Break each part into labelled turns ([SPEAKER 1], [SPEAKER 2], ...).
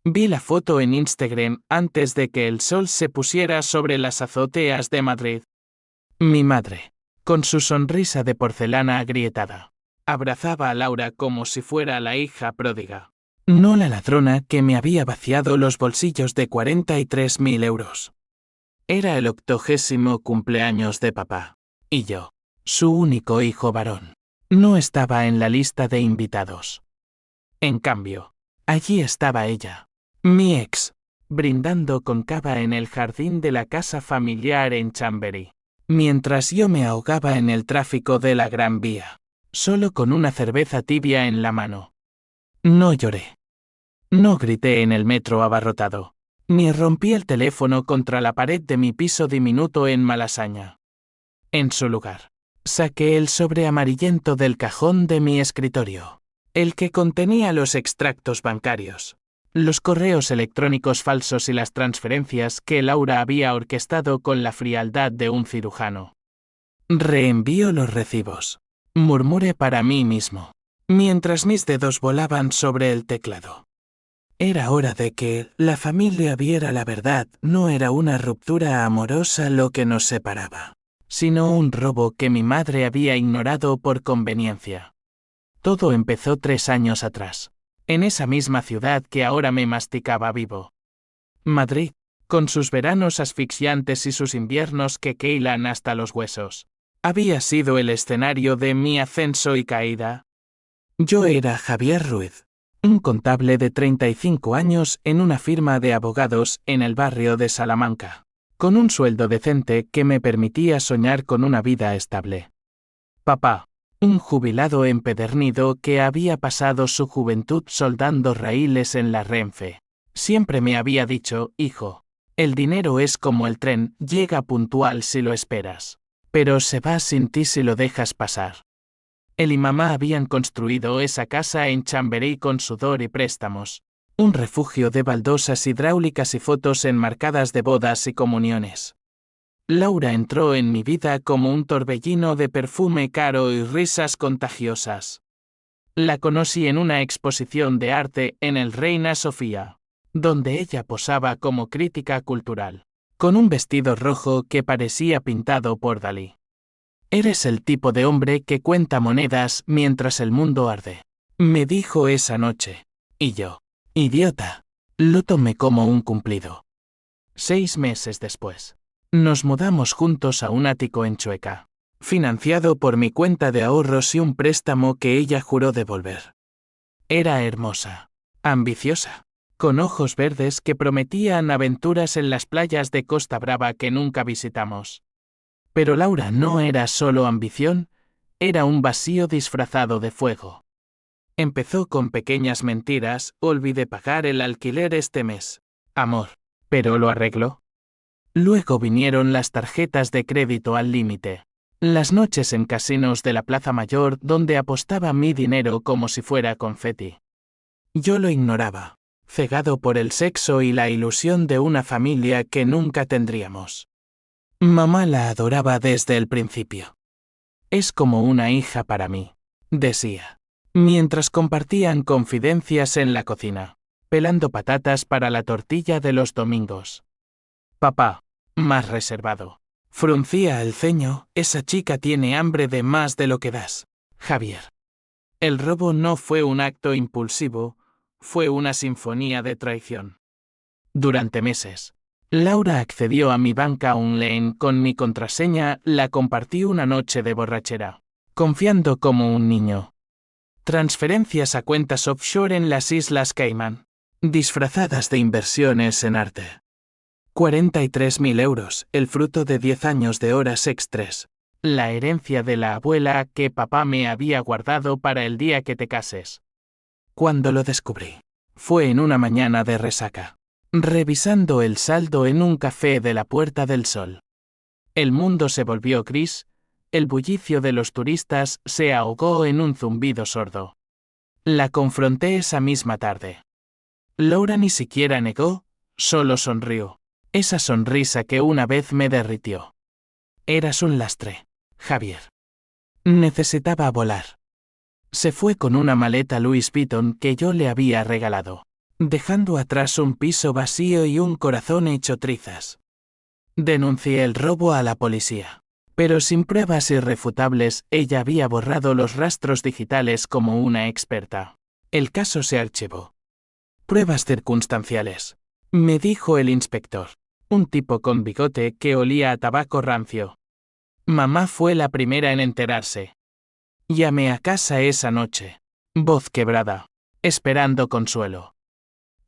[SPEAKER 1] Vi la foto en Instagram antes de que el sol se pusiera sobre las azoteas de Madrid. Mi madre, con su sonrisa de porcelana agrietada, abrazaba a Laura como si fuera la hija pródiga, no la ladrona que me había vaciado los bolsillos de 43.000 euros. Era el 80º cumpleaños de papá, y yo, su único hijo varón, no estaba en la lista de invitados. En cambio, allí estaba ella, mi ex, brindando con cava en el jardín de la casa familiar en Chamberí, mientras yo me ahogaba en el tráfico de la Gran Vía, solo con una cerveza tibia en la mano. No lloré. No grité en el metro abarrotado, ni rompí el teléfono contra la pared de mi piso diminuto en Malasaña. En su lugar, saqué el sobre amarillento del cajón de mi escritorio, el que contenía los extractos bancarios, los correos electrónicos falsos y las transferencias que Laura había orquestado con la frialdad de un cirujano. Reenvío los recibos, murmuré para mí mismo, mientras mis dedos volaban sobre el teclado. Era hora de que la familia viera la verdad. No era una ruptura amorosa lo que nos separaba, sino un robo que mi madre había ignorado por conveniencia. Todo empezó 3 años atrás, en esa misma ciudad que ahora me masticaba vivo. Madrid, con sus veranos asfixiantes y sus inviernos que queilan hasta los huesos, había sido el escenario de mi ascenso y caída. Yo era Javier Ruiz, un contable de 35 años en una firma de abogados en el barrio de Salamanca, con un sueldo decente que me permitía soñar con una vida estable. Papá, un jubilado empedernido que había pasado su juventud soldando raíles en la Renfe, siempre me había dicho: hijo, el dinero es como el tren, llega puntual si lo esperas, pero se va sin ti si lo dejas pasar. Él y mamá habían construido esa casa en Chamberí con sudor y préstamos, un refugio de baldosas hidráulicas y fotos enmarcadas de bodas y comuniones. Laura entró en mi vida como un torbellino de perfume caro y risas contagiosas. La conocí en una exposición de arte en el Reina Sofía, donde ella posaba como crítica cultural, con un vestido rojo que parecía pintado por Dalí. Eres el tipo de hombre que cuenta monedas mientras el mundo arde, me dijo esa noche, y yo, idiota, lo tomé como un cumplido. 6 meses después, nos mudamos juntos a un ático en Chueca, financiado por mi cuenta de ahorros y un préstamo que ella juró devolver. Era hermosa, ambiciosa, con ojos verdes que prometían aventuras en las playas de Costa Brava que nunca visitamos. Pero Laura no era solo ambición, era un vacío disfrazado de fuego. Empezó con pequeñas mentiras: olvidé pagar el alquiler este mes. Amor, pero lo arregló. Luego vinieron las tarjetas de crédito al límite, las noches en casinos de la Plaza Mayor donde apostaba mi dinero como si fuera confeti. Yo lo ignoraba, cegado por el sexo y la ilusión de una familia que nunca tendríamos. Mamá la adoraba desde el principio. Es como una hija para mí, decía, mientras compartían confidencias en la cocina, pelando patatas para la tortilla de los domingos. Papá, más reservado, fruncía el ceño: esa chica tiene hambre de más de lo que das, Javier. El robo no fue un acto impulsivo, fue una sinfonía de traición. Durante meses, Laura accedió a mi banca online con mi contraseña, la compartí una noche de borrachera, confiando como un niño. Transferencias a cuentas offshore en las Islas Caimán, disfrazadas de inversiones en arte. 43.000 euros, el fruto de 10 años de horas extras, la herencia de la abuela que papá me había guardado para el día que te cases. Cuando lo descubrí, fue en una mañana de resaca, revisando el saldo en un café de la Puerta del Sol. El mundo se volvió gris, el bullicio de los turistas se ahogó en un zumbido sordo. La confronté esa misma tarde. Laura ni siquiera negó, solo sonrió, esa sonrisa que una vez me derritió. Eras un lastre, Javier. Necesitaba volar. Se fue con una maleta Louis Vuitton que yo le había regalado, dejando atrás un piso vacío y un corazón hecho trizas. Denuncié el robo a la policía. Pero sin pruebas irrefutables, ella había borrado los rastros digitales como una experta. El caso se archivó. Pruebas circunstanciales, me dijo el inspector. Un tipo con bigote que olía a tabaco rancio. Mamá fue la primera en enterarse. Llamé a casa esa noche, voz quebrada, esperando consuelo.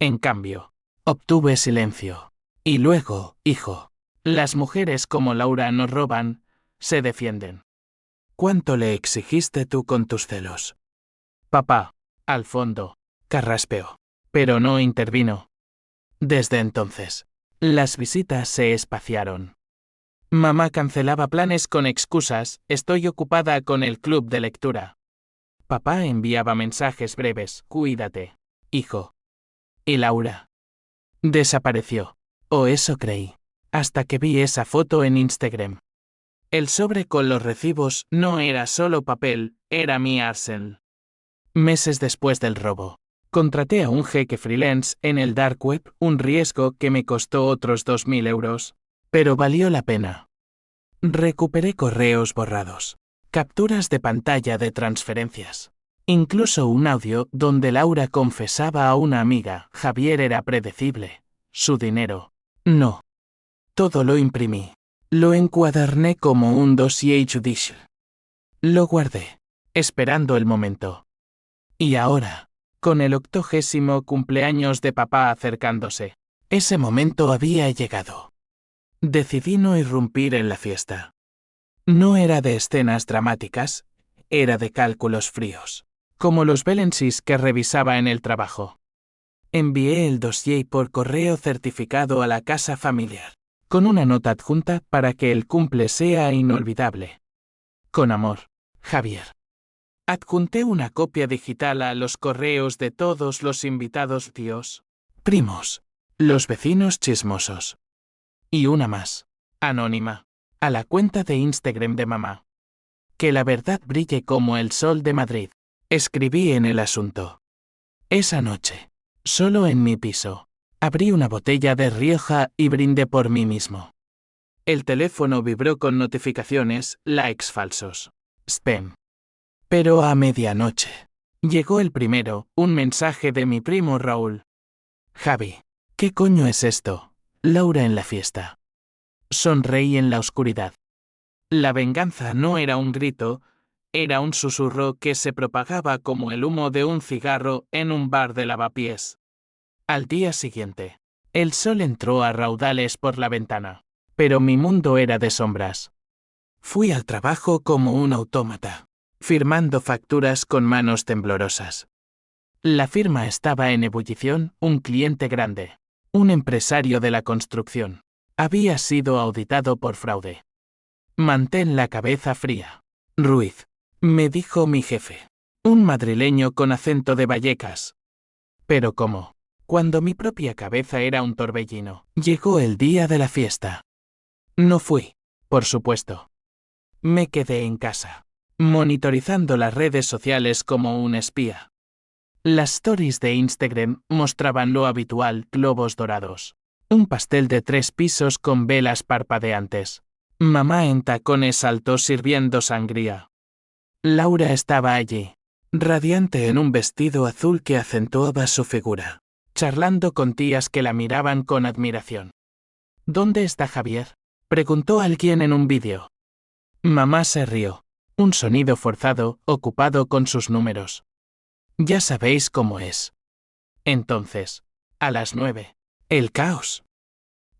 [SPEAKER 1] En cambio, obtuve silencio. Y luego, hijo, las mujeres como Laura no roban, se defienden. ¿Cuánto le exigiste tú con tus celos? Papá, al fondo, carraspeó, pero no intervino. Desde entonces, las visitas se espaciaron. Mamá cancelaba planes con excusas, estoy ocupada con el club de lectura. Papá enviaba mensajes breves, cuídate, hijo. Y Laura desapareció, o eso creí, hasta que vi esa foto en Instagram. El sobre con los recibos no era solo papel, era mi arsenal. Meses después del robo, contraté a un jeque freelance en el dark web, un riesgo que me costó otros 2.000 euros, pero valió la pena. Recuperé correos borrados, capturas de pantalla de transferencias, incluso un audio donde Laura confesaba a una amiga, Javier era predecible, su dinero, no. Todo lo imprimí. Lo encuaderné como un dossier judicial. Lo guardé, esperando el momento. Y ahora, con el 80º cumpleaños de papá acercándose, ese momento había llegado. Decidí no irrumpir en la fiesta. No era de escenas dramáticas, era de cálculos fríos, como los balances que revisaba en el trabajo. Envié el dossier por correo certificado a la casa familiar, con una nota adjunta para que el cumple sea inolvidable. Con amor, Javier. Adjunté una copia digital a los correos de todos los invitados tíos, primos, los vecinos chismosos. Y una más, anónima, a la cuenta de Instagram de mamá. Que la verdad brille como el sol de Madrid, escribí en el asunto. Esa noche, solo en mi piso, abrí una botella de Rioja y brindé por mí mismo. El teléfono vibró con notificaciones, likes falsos, spam. Pero a medianoche, llegó el primero, un mensaje de mi primo Raúl. Javi, ¿qué coño es esto? Laura en la fiesta. Sonreí en la oscuridad. La venganza no era un grito, era un susurro que se propagaba como el humo de un cigarro en un bar de lavapiés. Al día siguiente, el sol entró a raudales por la ventana, pero mi mundo era de sombras. Fui al trabajo como un autómata, firmando facturas con manos temblorosas. La firma estaba en ebullición, un cliente grande, un empresario de la construcción, había sido auditado por fraude. Mantén la cabeza fría, Ruiz, me dijo mi jefe, un madrileño con acento de Vallecas. Pero ¿cómo? Cuando mi propia cabeza era un torbellino, llegó el día de la fiesta. No fui, por supuesto. Me quedé en casa, monitorizando las redes sociales como un espía. Las stories de Instagram mostraban lo habitual, globos dorados. Un pastel de 3 pisos con velas parpadeantes. Mamá en tacones altos sirviendo sangría. Laura estaba allí, radiante en un vestido azul que acentuaba su figura, charlando con tías que la miraban con admiración. ¿Dónde está Javier?, preguntó alguien en un vídeo. Mamá se rió. Un sonido forzado, ocupado con sus números. Ya sabéis cómo es. Entonces, a las 9, el caos.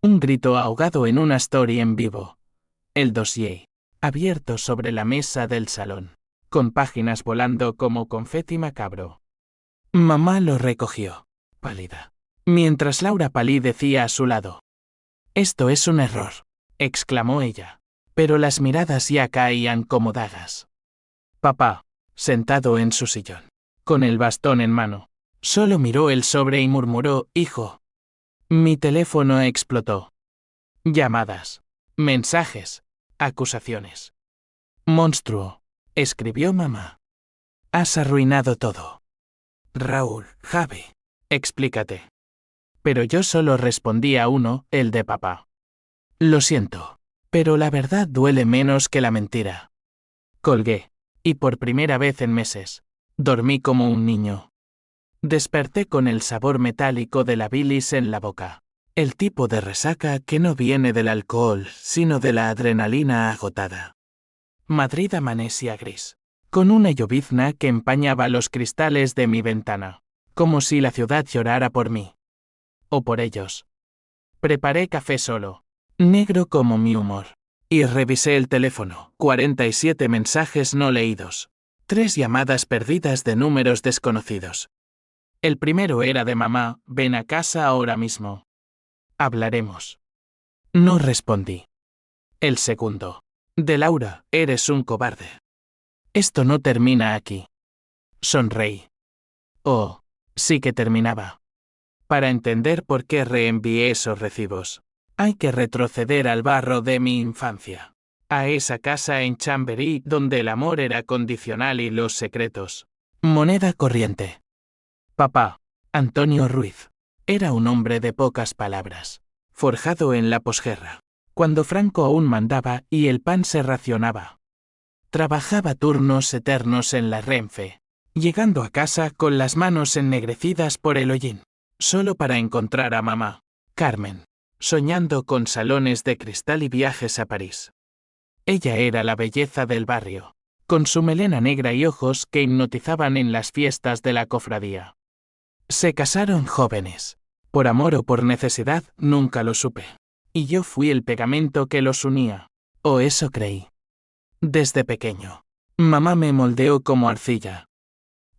[SPEAKER 1] Un grito ahogado en una story en vivo. El dossier, abierto sobre la mesa del salón, con páginas volando como confeti macabro. Mamá lo recogió, pálida, mientras Laura palidecía a su lado. Esto es un error, exclamó ella, pero las miradas ya caían como dagas. Papá, sentado en su sillón, con el bastón en mano, solo miró el sobre y murmuró, hijo. Mi teléfono explotó. Llamadas, mensajes, acusaciones. Monstruo, escribió mamá. Has arruinado todo. Raúl, Javi. Explícate. Pero yo solo respondía uno, el de papá. Lo siento, pero la verdad duele menos que la mentira. Colgué, y por primera vez en meses, dormí como un niño. Desperté con el sabor metálico de la bilis en la boca. El tipo de resaca que no viene del alcohol, sino de la adrenalina agotada. Madrid amanecía gris, con una llovizna que empañaba los cristales de mi ventana, como si la ciudad llorara por mí. O por ellos. Preparé café solo, negro como mi humor, y revisé el teléfono. 47 mensajes no leídos. 3 llamadas perdidas de números desconocidos. El primero era de mamá, ven a casa ahora mismo. Hablaremos. No respondí. El segundo. De Laura, eres un cobarde. Esto no termina aquí. Sonreí. Oh, sí que terminaba. Para entender por qué reenvié esos recibos, hay que retroceder al barro de mi infancia. A esa casa en Chamberí donde el amor era condicional y los secretos. Moneda corriente. Papá, Antonio Ruiz, era un hombre de pocas palabras, forjado en la posguerra, cuando Franco aún mandaba y el pan se racionaba. Trabajaba turnos eternos en la Renfe, llegando a casa con las manos ennegrecidas por el hollín, solo para encontrar a mamá, Carmen, soñando con salones de cristal y viajes a París. Ella era la belleza del barrio, con su melena negra y ojos que hipnotizaban en las fiestas de la cofradía. Se casaron jóvenes. Por amor o por necesidad, nunca lo supe. Y yo fui el pegamento que los unía. O eso creí. Desde pequeño, mamá me moldeó como arcilla.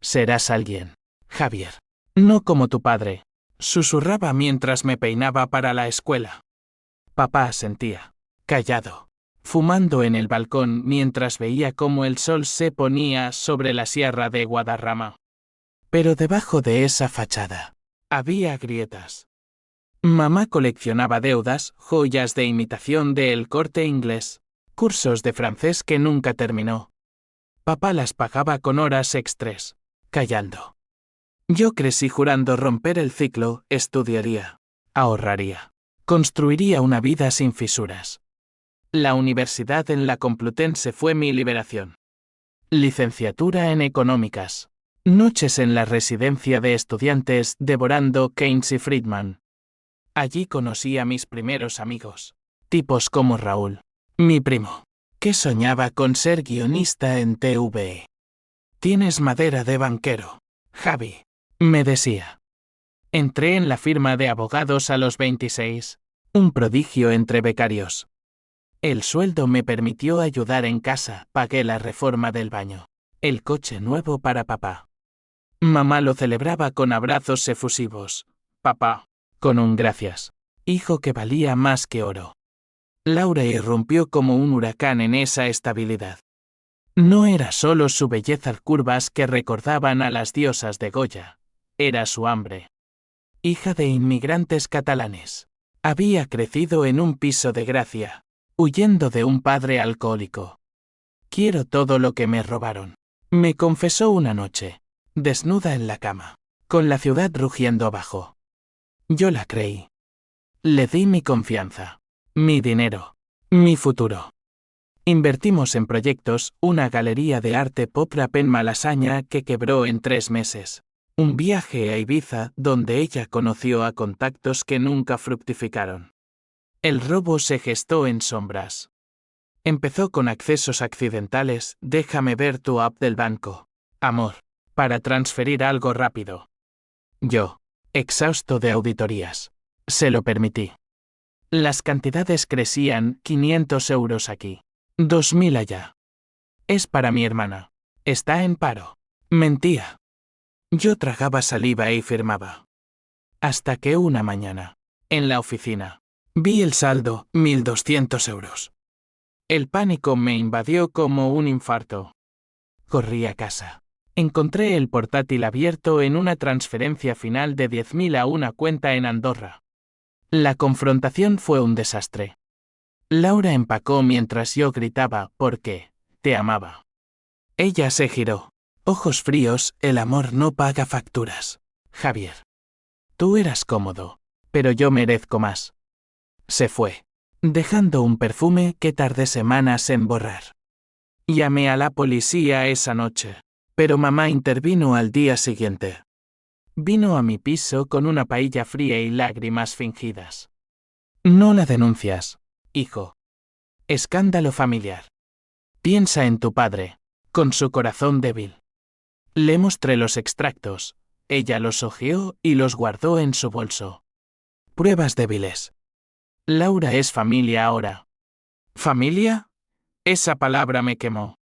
[SPEAKER 1] Serás alguien, Javier. No como tu padre. Susurraba mientras me peinaba para la escuela. Papá asentía, callado, fumando en el balcón mientras veía cómo el sol se ponía sobre la sierra de Guadarrama. Pero debajo de esa fachada, había grietas. Mamá coleccionaba deudas, joyas de imitación de El Corte Inglés, cursos de francés que nunca terminó. Papá las pagaba con horas extras, callando. Yo crecí jurando romper el ciclo, estudiaría, ahorraría, construiría una vida sin fisuras. La universidad en la Complutense fue mi liberación. Licenciatura en Económicas. Noches en la residencia de estudiantes devorando Keynes y Friedman. Allí conocí a mis primeros amigos, tipos como Raúl, mi primo, que soñaba con ser guionista en TVE. Tienes madera de banquero, Javi, me decía. Entré en la firma de abogados a los 26, un prodigio entre becarios. El sueldo me permitió ayudar en casa, pagué la reforma del baño, el coche nuevo para papá. Mamá lo celebraba con abrazos efusivos. Papá, con un gracias, hijo que valía más que oro. Laura irrumpió como un huracán en esa estabilidad. No era solo su belleza curvas que recordaban a las diosas de Goya, era su hambre. Hija de inmigrantes catalanes, había crecido en un piso de Gracia, huyendo de un padre alcohólico. Quiero todo lo que me robaron, me confesó una noche, desnuda en la cama, con la ciudad rugiendo abajo. Yo la creí. Le di mi confianza, mi dinero, mi futuro. Invertimos en proyectos, una galería de arte pop rap en Malasaña que quebró en 3 meses. Un viaje a Ibiza donde ella conoció a contactos que nunca fructificaron. El robo se gestó en sombras. Empezó con accesos accidentales, déjame ver tu app del banco. Amor, para transferir algo rápido. Yo, exhausto de auditorías, se lo permití. Las cantidades crecían, 500 euros aquí, 2000 allá. Es para mi hermana. Está en paro. Mentía. Yo tragaba saliva y firmaba. Hasta que una mañana, en la oficina, vi el saldo, 1200 euros. El pánico me invadió como un infarto. Corrí a casa. Encontré el portátil abierto en una transferencia final de 10.000 a una cuenta en Andorra. La confrontación fue un desastre. Laura empacó mientras yo gritaba, porque te amaba. Ella se giró. Ojos fríos, el amor no paga facturas. Javier. Tú eras cómodo, pero yo merezco más. Se fue, dejando un perfume que tardé semanas en borrar. Llamé a la policía esa noche, pero mamá intervino al día siguiente. Vino a mi piso con una paella fría y lágrimas fingidas. No la denuncias, hijo. Escándalo familiar. Piensa en tu padre, con su corazón débil. Le mostré los extractos. Ella los hojeó y los guardó en su bolso. Pruebas débiles. Laura es familia ahora. ¿Familia? Esa palabra me quemó.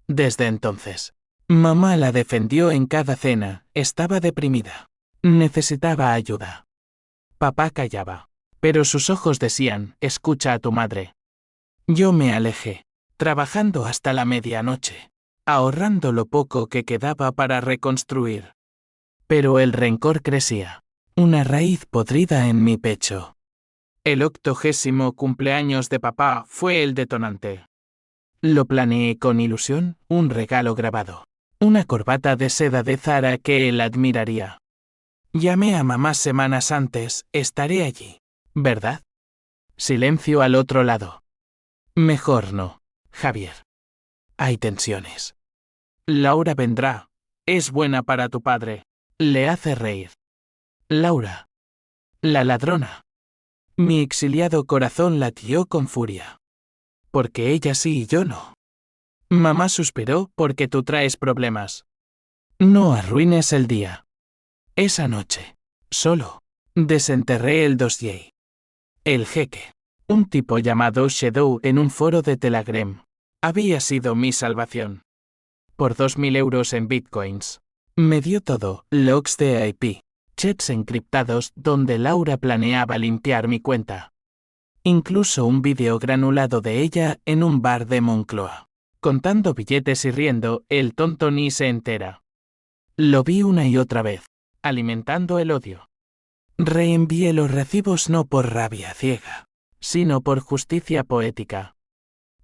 [SPEAKER 1] Desde entonces, mamá la defendió en cada cena, estaba deprimida. Necesitaba ayuda. Papá callaba, pero sus ojos decían, escucha a tu madre. Yo me alejé, trabajando hasta la medianoche, ahorrando lo poco que quedaba para reconstruir. Pero el rencor crecía, una raíz podrida en mi pecho. El 80º cumpleaños de papá fue el detonante. Lo planeé con ilusión, un regalo grabado, una corbata de seda de Zara que él admiraría. Llamé a mamá semanas antes, estaré allí, ¿verdad? Silencio al otro lado. Mejor no, Javier. Hay tensiones. Laura vendrá, es buena para tu padre, le hace reír. Laura. La ladrona. Mi exiliado corazón latió con furia. Porque ella sí y yo no. Mamá suspiró porque tú traes problemas. No arruines el día. Esa noche, solo, desenterré el dossier. El jeque, un tipo llamado Shadow en un foro de Telegram, había sido mi salvación. Por 2.000 euros en bitcoins. Me dio todo, logs de IP, chats encriptados donde Laura planeaba limpiar mi cuenta. Incluso un vídeo granulado de ella en un bar de Moncloa. Contando billetes y riendo, el tonto ni se entera. Lo vi una y otra vez, alimentando el odio. Reenvié los recibos no por rabia ciega, sino por justicia poética.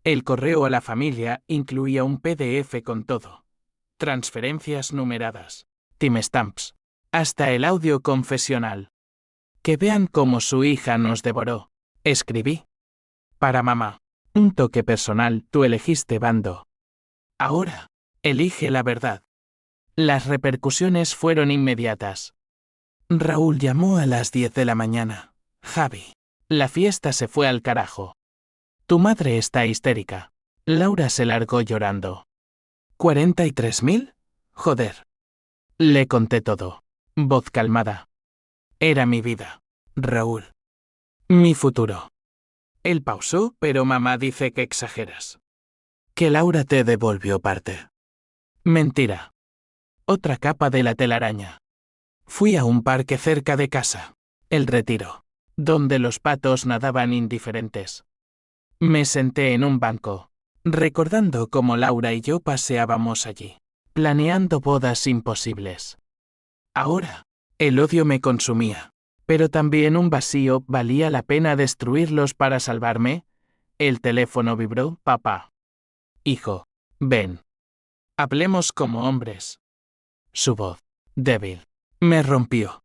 [SPEAKER 1] El correo a la familia incluía un PDF con todo. Transferencias numeradas, timestamps, hasta el audio confesional. Que vean cómo su hija nos devoró, escribí. Para mamá. Un toque personal, tú elegiste bando. Ahora, elige la verdad. Las repercusiones fueron inmediatas. Raúl llamó a las 10 de la mañana. Javi, la fiesta se fue al carajo. Tu madre está histérica. Laura se largó llorando. ¿43.000? Joder. Le conté todo. Voz calmada. Era mi vida, Raúl. Mi futuro. Él pausó, pero mamá dice que exageras. Que Laura te devolvió parte. Mentira. Otra capa de la telaraña. Fui a un parque cerca de casa, El Retiro, donde los patos nadaban indiferentes. Me senté en un banco, recordando cómo Laura y yo paseábamos allí, planeando bodas imposibles. Ahora, el odio me consumía, pero también un vacío. ¿Valía la pena destruirlos para salvarme? El teléfono vibró. Papá. Hijo, ven. Hablemos como hombres. Su voz, débil, me rompió.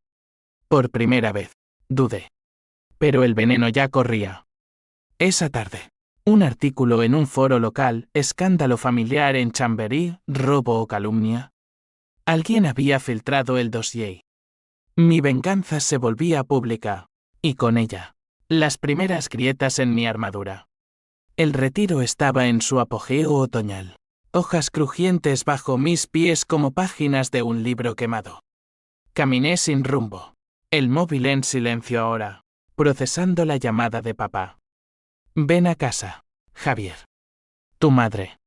[SPEAKER 1] Por primera vez, dudé. Pero el veneno ya corría. Esa tarde, un artículo en un foro local, escándalo familiar en Chamberí, robo o calumnia. Alguien había filtrado el dossier. Mi venganza se volvía pública, y con ella, las primeras grietas en mi armadura. El Retiro estaba en su apogeo otoñal. Hojas crujientes bajo mis pies como páginas de un libro quemado. Caminé sin rumbo. El móvil en silencio ahora, procesando la llamada de papá. Ven a casa, Javier. Tu madre.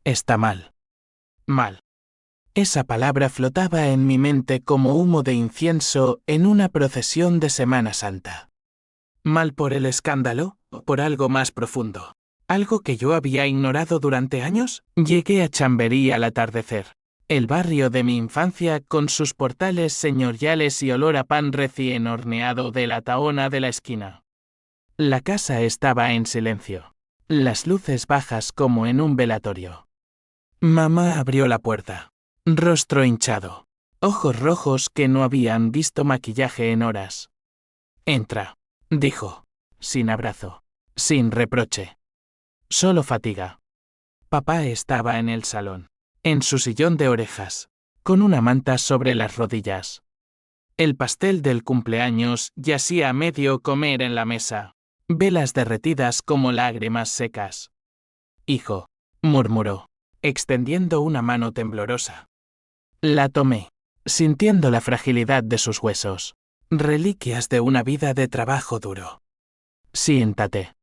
[SPEAKER 1] Está mal. Mal. Esa palabra flotaba en mi mente como humo de incienso en una procesión de Semana Santa. ¿Mal por el escándalo o por algo más profundo? ¿Algo que yo había ignorado durante años? Llegué a Chamberí al atardecer. El barrio de mi infancia con sus portales señoriales y olor a pan recién horneado de la tahona de la esquina. La casa estaba en silencio. Las luces bajas como en un velatorio. Mamá abrió la puerta. Rostro hinchado. ojos rojos que no habían visto maquillaje en horas. Entra, dijo, sin abrazo, sin reproche. Solo fatiga. Papá estaba en el salón, en su sillón de orejas, con una manta sobre las rodillas. El pastel del cumpleaños yacía a medio comer en la mesa, velas derretidas como lágrimas secas. Hijo, murmuró, extendiendo una mano temblorosa. La tomé, sintiendo la fragilidad de sus huesos, reliquias de una vida de trabajo duro. Siéntate.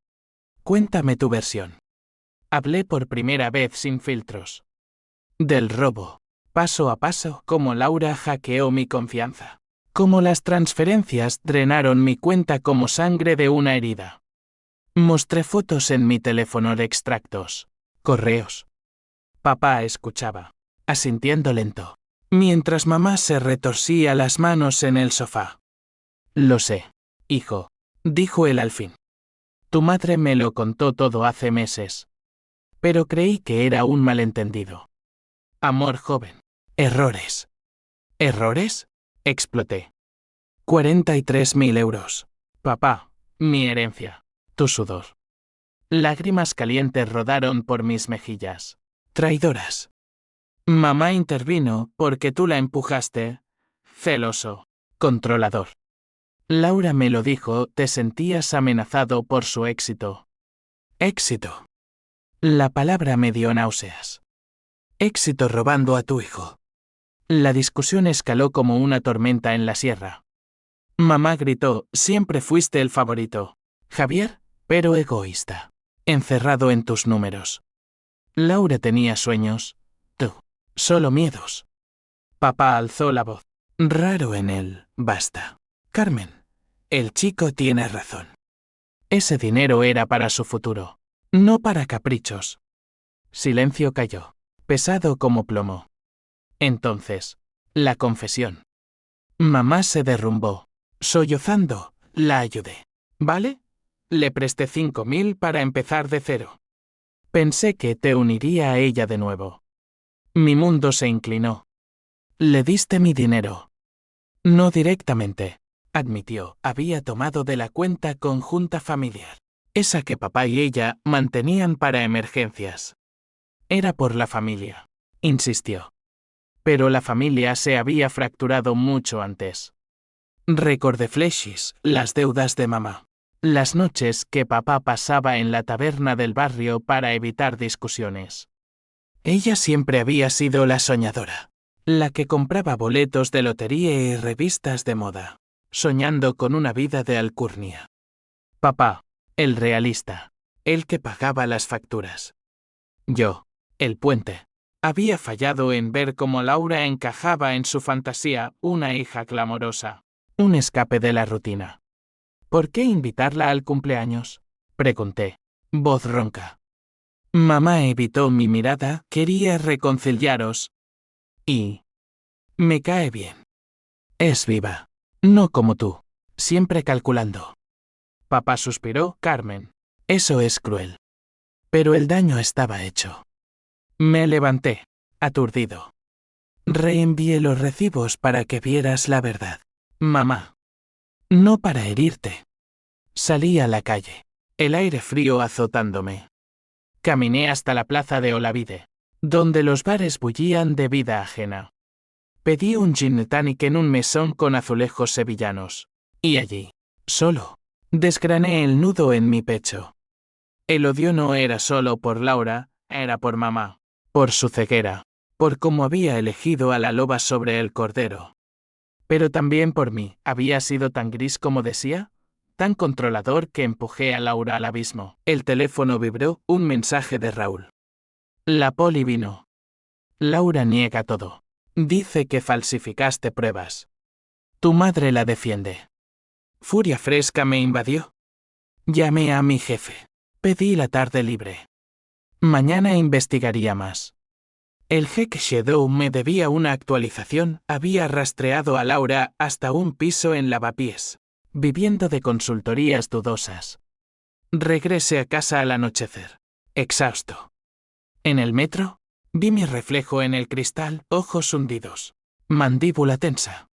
[SPEAKER 1] Cuéntame tu versión. Hablé por primera vez sin filtros. Del robo, paso a paso, como Laura hackeó mi confianza. Como las transferencias drenaron mi cuenta como sangre de una herida. Mostré fotos en mi teléfono de extractos, correos. Papá escuchaba, asintiendo lento, mientras mamá se retorcía las manos en el sofá. Lo sé, hijo, dijo él al fin. Tu madre me lo contó todo hace meses. Pero creí que era un malentendido. Amor joven. Errores. ¿Errores? Exploté. 43.000 euros. Papá, mi herencia. Tu sudor. Lágrimas calientes rodaron por mis mejillas. Traidoras. Mamá intervino porque tú la empujaste. Celoso. Controlador. Laura me lo dijo, te sentías amenazado por su éxito. Éxito. La palabra me dio náuseas. Éxito robando a tu hijo. La discusión escaló como una tormenta en la sierra. Mamá gritó, siempre fuiste el favorito, Javier, pero egoísta. Encerrado en tus números. Laura tenía sueños, tú, solo miedos. Papá alzó la voz. Raro en él, basta. Carmen, el chico tiene razón. Ese dinero era para su futuro, no para caprichos. Silencio cayó, pesado como plomo. Entonces, la confesión. Mamá se derrumbó. Sollozando, la ayudé. ¿Vale? Le presté 5.000 para empezar de cero. Pensé que te uniría a ella de nuevo. Mi mundo se inclinó. Le diste mi dinero. No directamente, admitió, había tomado de la cuenta conjunta familiar. Esa que papá y ella mantenían para emergencias. Era por la familia, insistió. Pero la familia se había fracturado mucho antes. Recordé flashis, las deudas de mamá. Las noches que papá pasaba en la taberna del barrio para evitar discusiones. Ella siempre había sido la soñadora. La que compraba boletos de lotería y revistas de moda, soñando con una vida de alcurnia. Papá, el realista, el que pagaba las facturas. Yo, el puente. Había fallado en ver cómo Laura encajaba en su fantasía una hija clamorosa. Un escape de la rutina. ¿Por qué invitarla al cumpleaños? Pregunté, voz ronca. Mamá evitó mi mirada, quería reconciliaros. Y... me cae bien. Es viva. No como tú. Siempre calculando. Papá suspiró, Carmen. Eso es cruel. Pero el daño estaba hecho. Me levanté, aturdido. Reenvié los recibos para que vieras la verdad. Mamá. No para herirte. Salí a la calle. El aire frío azotándome. Caminé hasta la plaza de Olavide, donde los bares bullían de vida ajena. Pedí un gin tonic en un mesón con azulejos sevillanos. Y allí, solo, desgrané el nudo en mi pecho. El odio no era solo por Laura, era por mamá, por su ceguera, por cómo había elegido a la loba sobre el cordero. Pero también por mí, ¿había sido tan gris como decía? Tan controlador que empujé a Laura al abismo. El teléfono vibró, un mensaje de Raúl. La poli vino. Laura niega todo. Dice que falsificaste pruebas. Tu madre la defiende. Furia fresca me invadió. Llamé a mi jefe. Pedí la tarde libre. Mañana investigaría más. El jeque Shadow me debía una actualización, había rastreado a Laura hasta un piso en Lavapiés, viviendo de consultorías dudosas. Regresé a casa al anochecer, exhausto. En el metro, vi mi reflejo en el cristal, ojos hundidos. mandíbula tensa.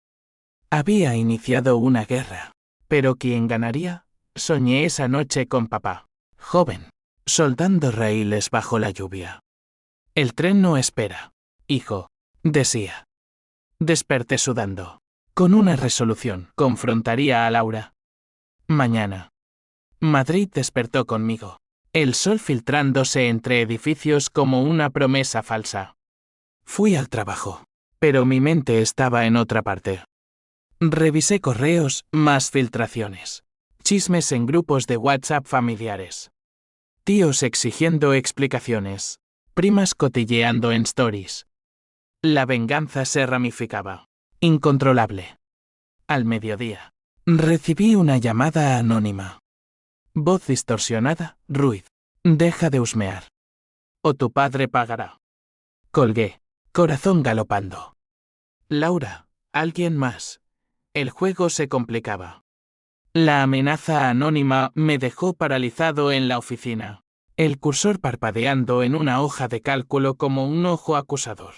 [SPEAKER 1] Había iniciado una guerra. ¿Pero quién ganaría? Soñé esa noche con papá, joven, soldando raíles bajo la lluvia. El tren no espera, hijo, decía. Desperté sudando. Con una resolución, confrontaría a Laura. Mañana. Madrid despertó conmigo. El sol filtrándose entre edificios como una promesa falsa. Fui al trabajo, pero mi mente estaba en otra parte. Revisé correos, más filtraciones. Chismes en grupos de WhatsApp familiares. Tíos exigiendo explicaciones. Primas cotilleando en stories. La venganza se ramificaba. Incontrolable. Al mediodía. Recibí una llamada anónima. Voz distorsionada, Ruiz. Deja de husmear. O tu padre pagará. Colgué. Corazón galopando. Laura, alguien más. El juego se complicaba. La amenaza anónima me dejó paralizado en la oficina. El cursor parpadeando en una hoja de cálculo como un ojo acusador.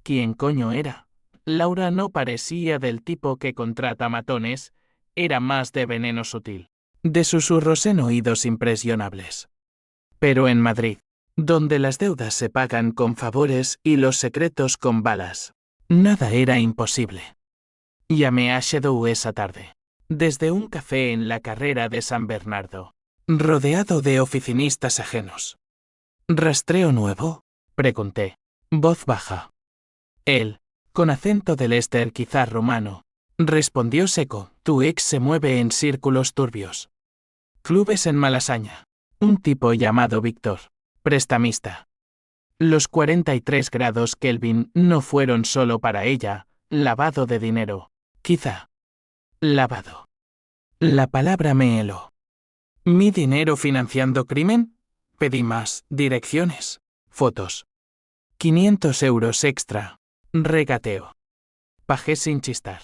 [SPEAKER 1] ¿Quién coño era? Laura no parecía del tipo que contrata matones, era más de veneno sutil. De susurros en oídos impresionables. Pero en Madrid, donde las deudas se pagan con favores y los secretos con balas, nada era imposible. Llamé a Shadow esa tarde, desde un café en la carrera de San Bernardo, rodeado de oficinistas ajenos. ¿Rastreo nuevo?, pregunté, voz baja. Él, con acento de Lester quizá romano, respondió seco, tu ex se mueve en círculos turbios. Clubes en Malasaña. Un tipo llamado Víctor, prestamista. Los 43 grados Kelvin no fueron solo para ella, lavado de dinero, quizá. Lavado. La palabra me heló. ¿Mi dinero financiando crimen? Pedí más, direcciones, fotos. 500 euros extra. Regateo. Pagé sin chistar.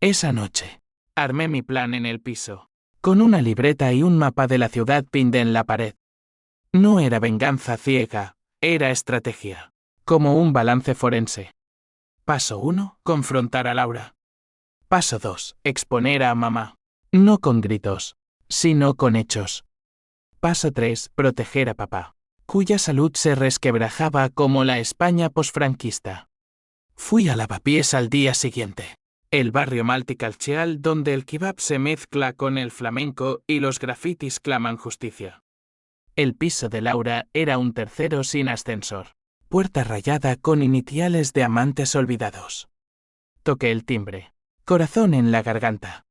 [SPEAKER 1] Esa noche, armé mi plan en el piso, con una libreta y un mapa de la ciudad pinned en la pared. No era venganza ciega, era estrategia, como un balance forense. Paso 1, confrontar a Laura. Paso 2, exponer a mamá. No con gritos, sino con hechos. Paso 3, proteger a papá, cuya salud se resquebrajaba como la España posfranquista. Fui a Lavapiés al día siguiente. El barrio multicultural donde el kebab se mezcla con el flamenco y los grafitis claman justicia. El piso de Laura era un tercero sin ascensor. Puerta rayada con iniciales de amantes olvidados. Toqué el timbre. Corazón en la garganta.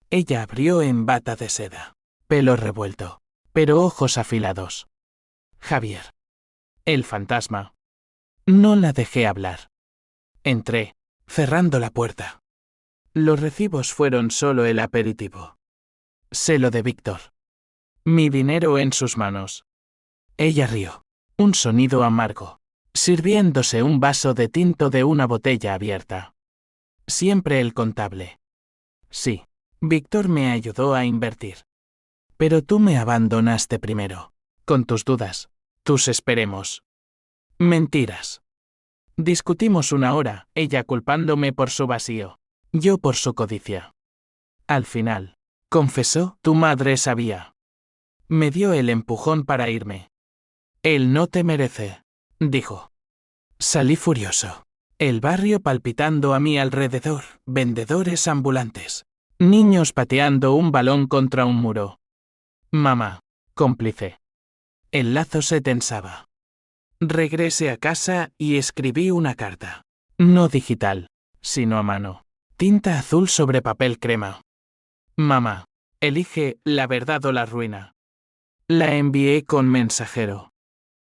[SPEAKER 1] Ella abrió en bata de seda. Pelo revuelto, pero ojos afilados. Javier. El fantasma. No la dejé hablar. Entré, cerrando la puerta. Los recibos fueron solo el aperitivo. Sé lo de Víctor. Mi dinero en sus manos. Ella rió. Un sonido amargo, sirviéndose un vaso de tinto de una botella abierta. Siempre el contable. Sí, Víctor me ayudó a invertir. Pero tú me abandonaste primero, con tus dudas, tus esperemos. Mentiras. Discutimos una hora, ella culpándome por su vacío, yo por su codicia. Al final, confesó, tu madre sabía. Me dio el empujón para irme. Él no te merece, dijo. Salí furioso. El barrio palpitando a mi alrededor, vendedores ambulantes, niños pateando un balón contra un muro. Mamá, cómplice. El lazo se tensaba. Regresé a casa y escribí una carta. No digital, sino a mano. Tinta azul sobre papel crema. Mamá, elige la verdad o la ruina. La envié con mensajero.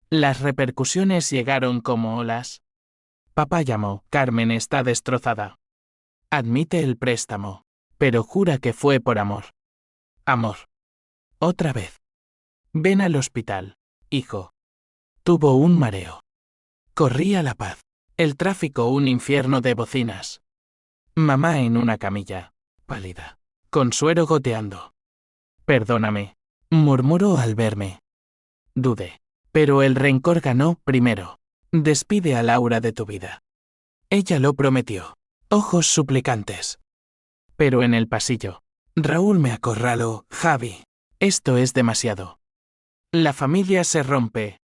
[SPEAKER 1] Las repercusiones llegaron como olas. Papá llamó, Carmen está destrozada. Admite el préstamo, pero jura que fue por amor. Amor. Otra vez. Ven al hospital, hijo. Tuvo un mareo. Corrí a La Paz. El tráfico un infierno de bocinas. Mamá en una camilla, pálida, con suero goteando. Perdóname, murmuró al verme. Dudé, pero el rencor ganó primero. Despide a Laura de tu vida. Ella lo prometió. Ojos suplicantes. Pero en el pasillo, Raúl me acorraló. Javi, esto es demasiado. La familia se rompe.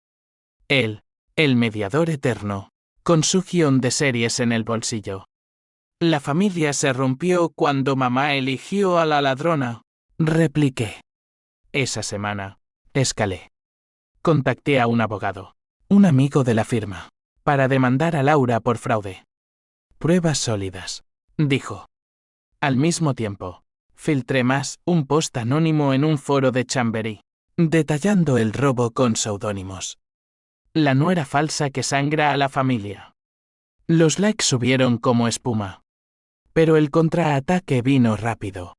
[SPEAKER 1] Él, el mediador eterno, con su guión de series en el bolsillo. La familia se rompió cuando mamá eligió a la ladrona, repliqué. Esa semana, escalé. Contacté a un abogado, un amigo de la firma, para demandar a Laura por fraude. Pruebas sólidas, dijo. Al mismo tiempo, filtré un post anónimo en un foro de Chamberí, detallando el robo con seudónimos. La nuera falsa que sangra a la familia. Los likes subieron como espuma. Pero el contraataque vino rápido.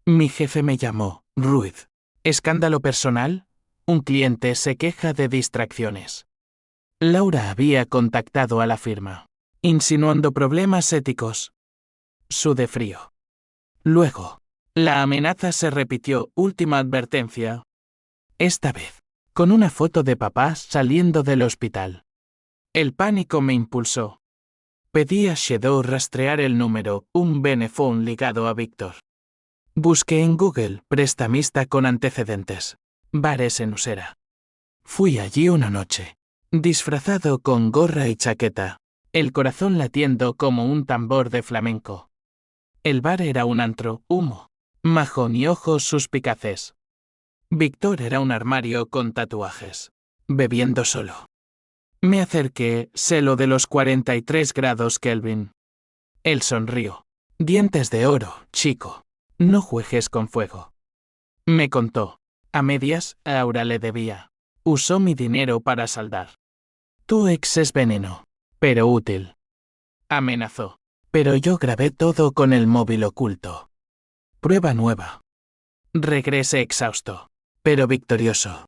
[SPEAKER 1] Mi jefe me llamó, Ruiz. ¿Escándalo personal? Un cliente se queja de distracciones. Laura había contactado a la firma, insinuando problemas éticos. Sudé frío. Luego, la amenaza se repitió. Última advertencia. Esta vez, con una foto de papá saliendo del hospital. El pánico me impulsó. Pedí a Shadow rastrear el número, un Benefone ligado a Víctor. Busqué en Google prestamista con antecedentes. Bares en Usera. Fui allí una noche, disfrazado con gorra y chaqueta, el corazón latiendo como un tambor de flamenco. El bar era un antro, humo, majón y ojos suspicaces. Víctor era un armario con tatuajes, bebiendo solo. Me acerqué, sé lo de los 43 grados Kelvin. Él sonrió. Dientes de oro, chico. No juegues con fuego. Me contó. A medias, Aura le debía. Usó mi dinero para saldar. Tu ex es veneno, pero útil. Amenazó. Pero yo grabé todo con el móvil oculto. Prueba nueva. Regresé exhausto, pero victorioso.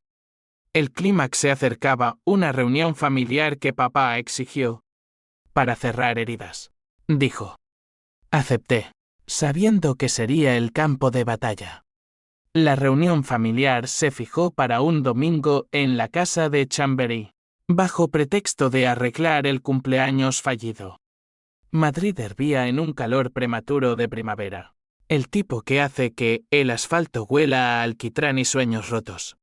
[SPEAKER 1] El clímax se acercaba, una reunión familiar que papá exigió. Para cerrar heridas, dijo. Acepté, sabiendo que sería el campo de batalla. La reunión familiar se fijó para un domingo en la casa de Chamberí, bajo pretexto de arreglar el cumpleaños fallido. Madrid hervía en un calor prematuro de primavera, el tipo que hace que el asfalto huela a alquitrán y sueños rotos.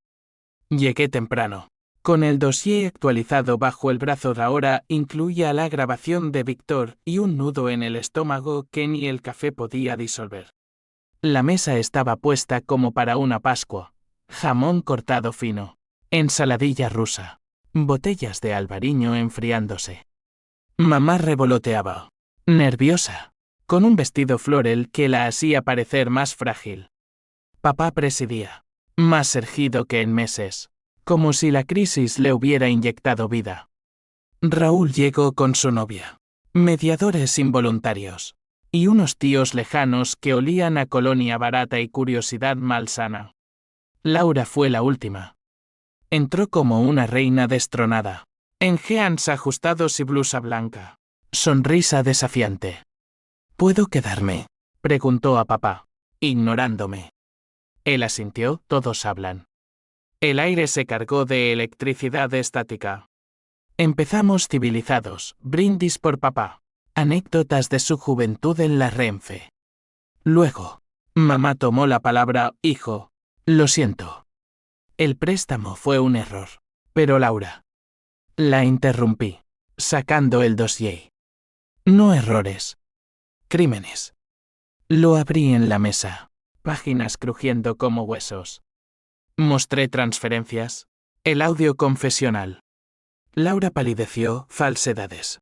[SPEAKER 1] Llegué temprano. Con el dossier actualizado bajo el brazo. Ahora incluía la grabación de Víctor y un nudo en el estómago que ni el café podía disolver. La mesa estaba puesta como para una Pascua. Jamón cortado fino. Ensaladilla rusa. Botellas de albariño enfriándose. Mamá revoloteaba. Nerviosa. Con un vestido floral que la hacía parecer más frágil. Papá presidía. Más erguido que en meses. Como si la crisis le hubiera inyectado vida. Raúl llegó con su novia. Mediadores involuntarios. Y unos tíos lejanos que olían a colonia barata y curiosidad malsana. Laura fue la última. Entró como una reina destronada. En jeans ajustados y blusa blanca. Sonrisa desafiante. ¿Puedo quedarme?, preguntó a papá, ignorándome. Él asintió. Todos hablan. El aire se cargó de electricidad estática. Empezamos civilizados. Brindis por papá. Anécdotas de su juventud en la Renfe. Luego, mamá tomó la palabra. Hijo, lo siento. El préstamo fue un error. Pero Laura. La interrumpí, sacando el dossier. No errores. Crímenes. Lo abrí en la mesa. Páginas crujiendo como huesos. Mostré transferencias. El audio confesional. Laura palideció. Falsedades.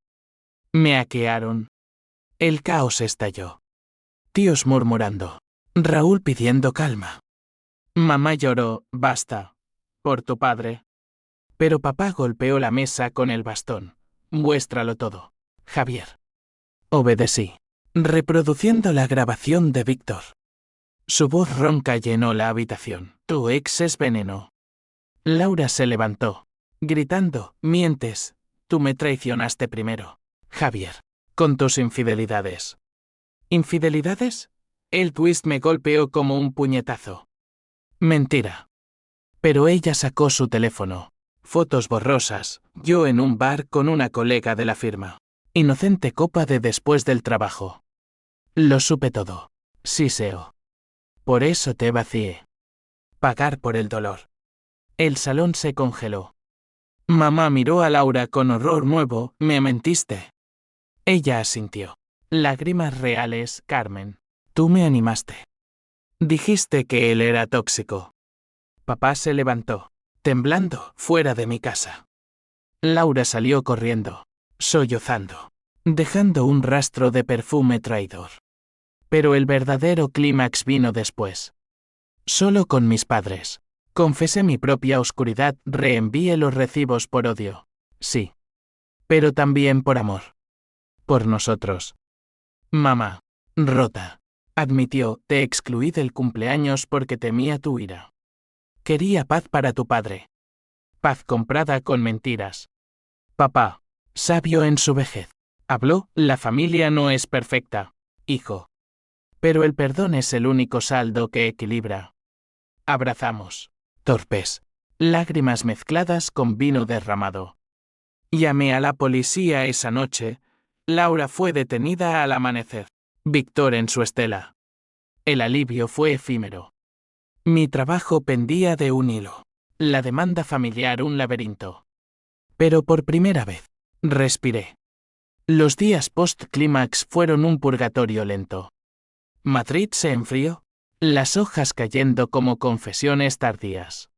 [SPEAKER 1] Me hackearon. El caos estalló. Tíos murmurando. Raúl pidiendo calma. Mamá lloró. Basta. Por tu padre. Pero papá golpeó la mesa con el bastón. Muéstralo todo, Javier. Obedecí, reproduciendo la grabación de Víctor. Su voz ronca llenó la habitación. Tu ex es veneno. Laura se levantó, gritando. Mientes. Tú me traicionaste primero, Javier, con tus infidelidades. ¿Infidelidades? El twist me golpeó como un puñetazo. Mentira. Pero ella sacó su teléfono. Fotos borrosas, yo en un bar con una colega de la firma. Inocente copa de después del trabajo. Lo supe todo. Siseo. Por eso te vacié. Pagar por el dolor. El salón se congeló. Mamá miró a Laura con horror nuevo. Me mentiste. Ella asintió. Lágrimas reales, Carmen. Tú me animaste. Dijiste que él era tóxico. Papá se levantó, temblando, fuera de mi casa. Laura salió corriendo, sollozando, dejando un rastro de perfume traidor. Pero el verdadero clímax vino después. Solo con mis padres. Confesé mi propia oscuridad, reenvié los recibos por odio. Sí. Pero también por amor. Por nosotros. Mamá. Rota. Admitió, te excluí del cumpleaños porque temía tu ira. Quería paz para tu padre. Paz comprada con mentiras. Papá. Sabio en su vejez. Habló, la familia no es perfecta, hijo. Pero el perdón es el único saldo que equilibra. Abrazamos. Torpes. Lágrimas mezcladas con vino derramado. Llamé a la policía esa noche. Laura fue detenida al amanecer. Víctor en su estela. El alivio fue efímero. Mi trabajo pendía de un hilo. La demanda familiar un laberinto. Pero por primera vez, respiré. Los días post-clímax fueron un purgatorio lento. Madrid se enfrió, las hojas cayendo como confesiones tardías.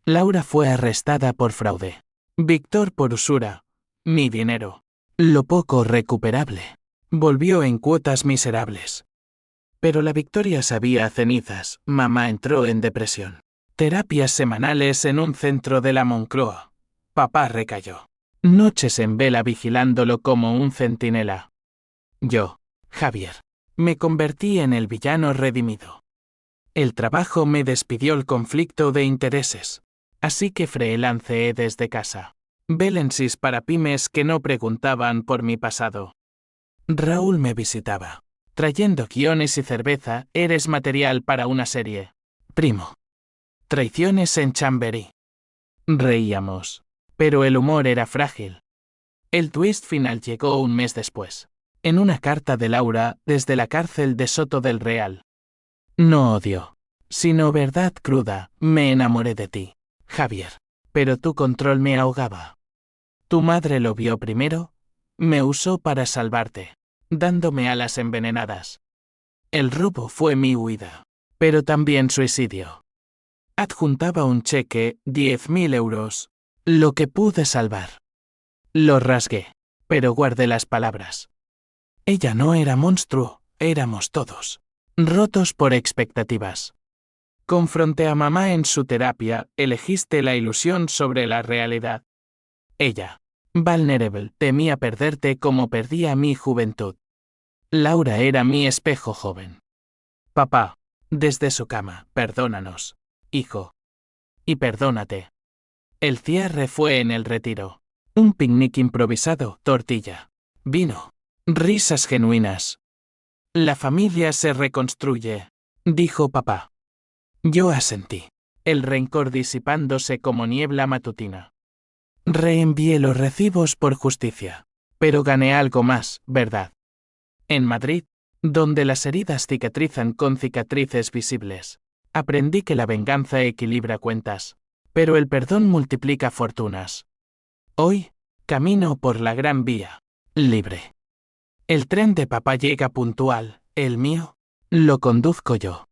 [SPEAKER 1] Laura fue arrestada por fraude. Víctor por usura. Mi dinero. Lo poco recuperable. Volvió en cuotas miserables. Pero la victoria sabía a cenizas. Mamá entró en depresión. Terapias semanales en un centro de la Moncloa. Papá recayó. Noches en vela vigilándolo como un centinela. Yo, Javier, me convertí en el villano redimido. El trabajo me despidió el conflicto de intereses. Así que freelancé desde casa. Belensis para pymes que no preguntaban por mi pasado. Raúl me visitaba. Trayendo guiones y cerveza, eres material para una serie. Primo. Traiciones en Chamberí. Reíamos. Pero el humor era frágil. El twist final llegó un mes después. En una carta de Laura, desde la cárcel de Soto del Real. No odio, sino verdad cruda, me enamoré de ti, Javier. Pero tu control me ahogaba. Tu madre lo vio primero, me usó para salvarte, dándome alas envenenadas. El robo fue mi huida, pero también suicidio. Adjuntaba un cheque, 10.000 euros, lo que pude salvar. Lo rasgué, pero guardé las palabras. Ella no era monstruo, éramos todos. Rotos por expectativas. Confronté a mamá en su terapia, elegiste la ilusión sobre la realidad. Ella, vulnerable, temía perderte como perdía mi juventud. Laura era mi espejo joven. Papá, desde su cama, perdónanos, hijo. Y perdónate. El cierre fue en el retiro. Un picnic improvisado, tortilla, vino, risas genuinas. La familia se reconstruye, dijo papá. Yo asentí, el rencor disipándose como niebla matutina. Reenvié los recibos por justicia, pero gané algo más, ¿verdad? En Madrid, donde las heridas cicatrizan con cicatrices visibles, aprendí que la venganza equilibra cuentas, pero el perdón multiplica fortunas. Hoy, camino por la Gran Vía, libre. El tren de papá llega puntual, el mío, lo conduzco yo.